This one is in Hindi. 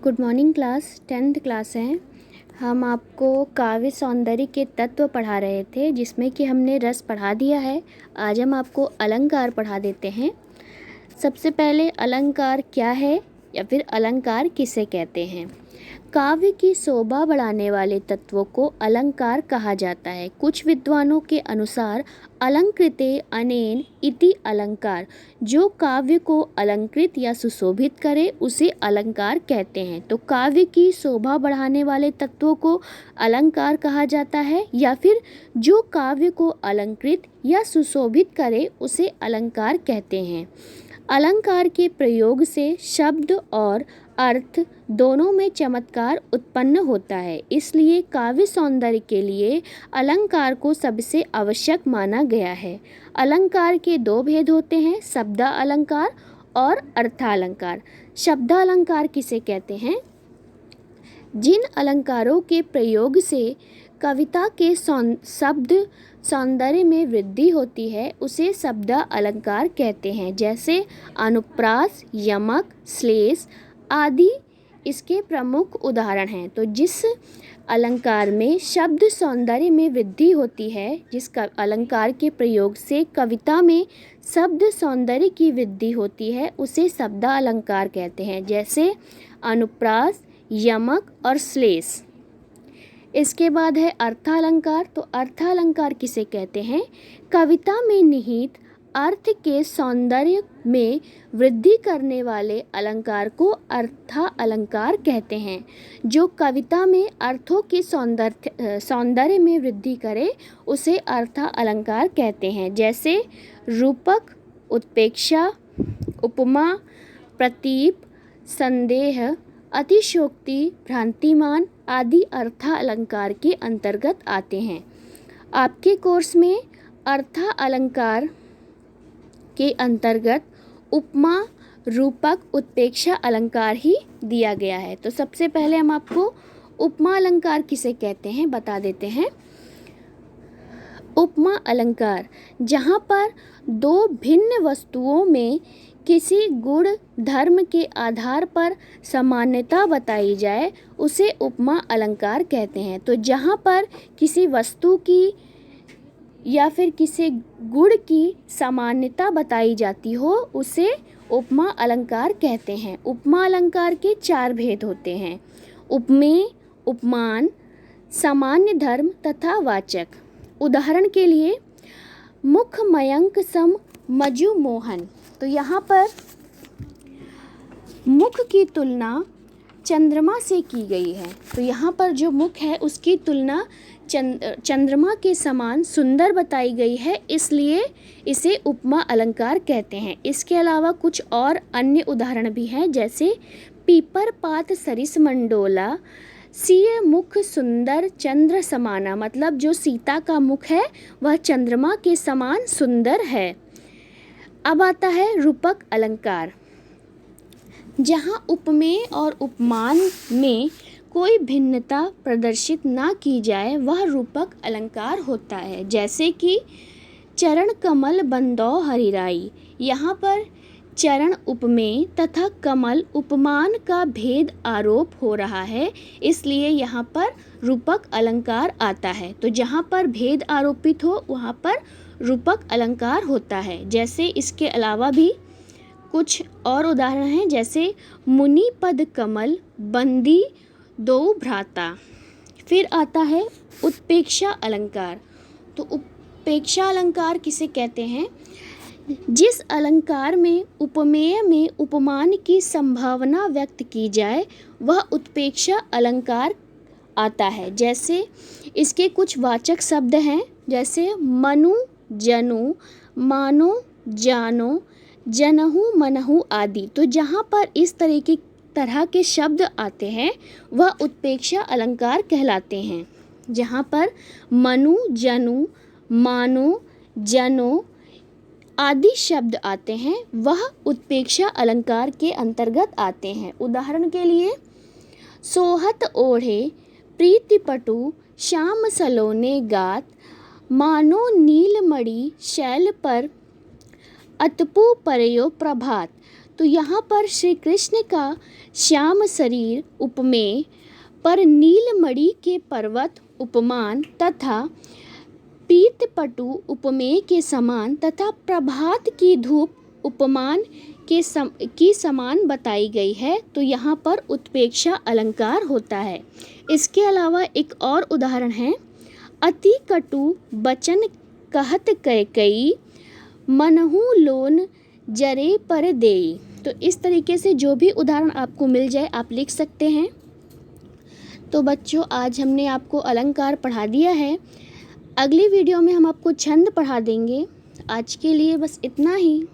Good morning class, 10th class है। हम आपको काव्य सौंदर्य के तत्व पढ़ा रहे थे, जिसमें कि हमने रस पढ़ा दिया है। आज हम आपको अलंकार पढ़ा देते हैं। सबसे पहले अलंकार क्या है या फिर अलंकार किसे कहते हैं। काव्य की शोभा बढ़ाने वाले तत्वों को अलंकार कहा जाता है। कुछ विद्वानों के अनुसार अलंकृते अनेन इति अलंकार, जो काव्य को अलंकृत या सुशोभित करे उसे अलंकार कहते हैं। तो काव्य की शोभा बढ़ाने वाले तत्वों को अलंकार कहा जाता है, या फिर जो काव्य को अलंकृत या सुशोभित करे उसे अलंकार कहते हैं। अलंकार के प्रयोग से शब्द और अर्थ दोनों में चमत्कार उत्पन्न होता है, इसलिए काव्य सौंदर्य के लिए अलंकार को सबसे आवश्यक माना गया है। अलंकार के दो भेद होते हैं, शब्दालंकार और अर्थालंकार। शब्दालंकार किसे कहते हैं? जिन अलंकारों के प्रयोग से कविता के शब्द सौंदर्य में वृद्धि होती है उसे शब्दालंकार कहते हैं। जैसे अनुप्रास, यमक, श्लेष आदि इसके प्रमुख उदाहरण हैं। तो जिस अलंकार में शब्द सौंदर्य में वृद्धि होती है, जिस अलंकार के प्रयोग से कविता में शब्द सौंदर्य की वृद्धि होती है, उसे शब्दालंकार कहते हैं। जैसे अनुप्रास, यमक और श्लेष। इसके बाद है अर्थालंकार। तो अर्थालंकार किसे कहते हैं? कविता में निहित अर्थ के सौंदर्य में वृद्धि करने वाले अलंकार को अर्थालंकार कहते हैं। जो कविता में अर्थों के सौंदर्य में वृद्धि करे उसे अर्थालंकार कहते हैं। जैसे रूपक, उत्प्रेक्षा, उपमा, प्रतीप, संदेह, अतिशयोक्ति, भ्रांतिमान आदि अर्थालंकार के अंतर्गत आते हैं। आपके कोर्स में अर्थालंकार के अंतर्गत उपमा, रूपक, उत्प्रेक्षा अलंकार ही दिया गया है। तो सबसे पहले हम आपको उपमा अलंकार किसे कहते हैं बता देते हैं। उपमा अलंकार, जहाँ पर दो भिन्न वस्तुओं में किसी गुण धर्म के आधार पर समानता बताई जाए उसे उपमा अलंकार कहते हैं। तो जहाँ पर किसी वस्तु की या फिर किसी गुण की सामान्यता बताई जाती हो उसे उपमा अलंकार कहते हैं। उपमा अलंकार के 4 भेद होते हैं: उपमेय, उपमान, सामान्य धर्म तथा वाचक। उदाहरण के लिए मुख मयंक सम मजु मोहन। तो यहाँ पर मुख की तुलना चंद्रमा से की गई है। तो यहाँ पर जो मुख है उसकी तुलना चंद्रमा के समान सुंदर बताई गई है, इसलिए इसे उपमा अलंकार कहते हैं। इसके अलावा कुछ और अन्य उदाहरण भी हैं, जैसे पीपर पात सरिस मंडोला, सिय मुख सुंदर चंद्र समाना। मतलब जो सीता का मुख है वह चंद्रमा के समान सुंदर है। अब आता है रूपक अलंकार। जहाँ उपमेय और उपमान में कोई भिन्नता प्रदर्शित ना की जाए वह रूपक अलंकार होता है। जैसे कि चरण कमल बंदौ हरिराई। यहाँ पर चरण उपमेय तथा कमल उपमान का भेद आरोप हो रहा है, इसलिए यहाँ पर रूपक अलंकार आता है। तो जहाँ पर भेद आरोपित हो वहाँ पर रूपक अलंकार होता है। जैसे इसके अलावा भी कुछ और उदाहरण हैं, जैसे मुनि पद कमल बंदी दो भ्राता। फिर आता है उत्प्रेक्षा अलंकार। तो उत्प्रेक्षा अलंकार किसे कहते हैं? जिस अलंकार में उपमेय में उपमान की संभावना व्यक्त की जाए वह उत्प्रेक्षा अलंकार आता है। जैसे इसके कुछ वाचक शब्द हैं, जैसे मनु, जनु, मानो, जानो, जनहु, मनहु आदि। तो जहाँ पर इस तरह के शब्द आते हैं वह उत्प्रेक्षा अलंकार कहलाते हैं। जहाँ पर मनु, जनु, मानो, जनो आदि शब्द आते हैं वह उत्प्रेक्षा अलंकार के अंतर्गत आते हैं। उदाहरण के लिए सोहत ओढ़े प्रीतिपटु श्याम सलोने गात, मानो नीलमणि शैल पर अतपु परयो प्रभात। तो यहाँ पर श्री कृष्ण का श्याम शरीर उपमेय, पर नीलमणि के पर्वत उपमान तथा पीतपटु उपमेय के समान तथा प्रभात की धूप उपमान की समान बताई गई है। तो यहाँ पर उत्प्रेक्षा अलंकार होता है। इसके अलावा एक और उदाहरण है, अति कटु बचन कहत कैकई, मनहु लोन जरे पर देई। तो इस तरीके से जो भी उदाहरण आपको मिल जाए आप लिख सकते हैं। तो बच्चों, आज हमने आपको अलंकार पढ़ा दिया है। अगली वीडियो में हम आपको छंद पढ़ा देंगे। आज के लिए बस इतना ही।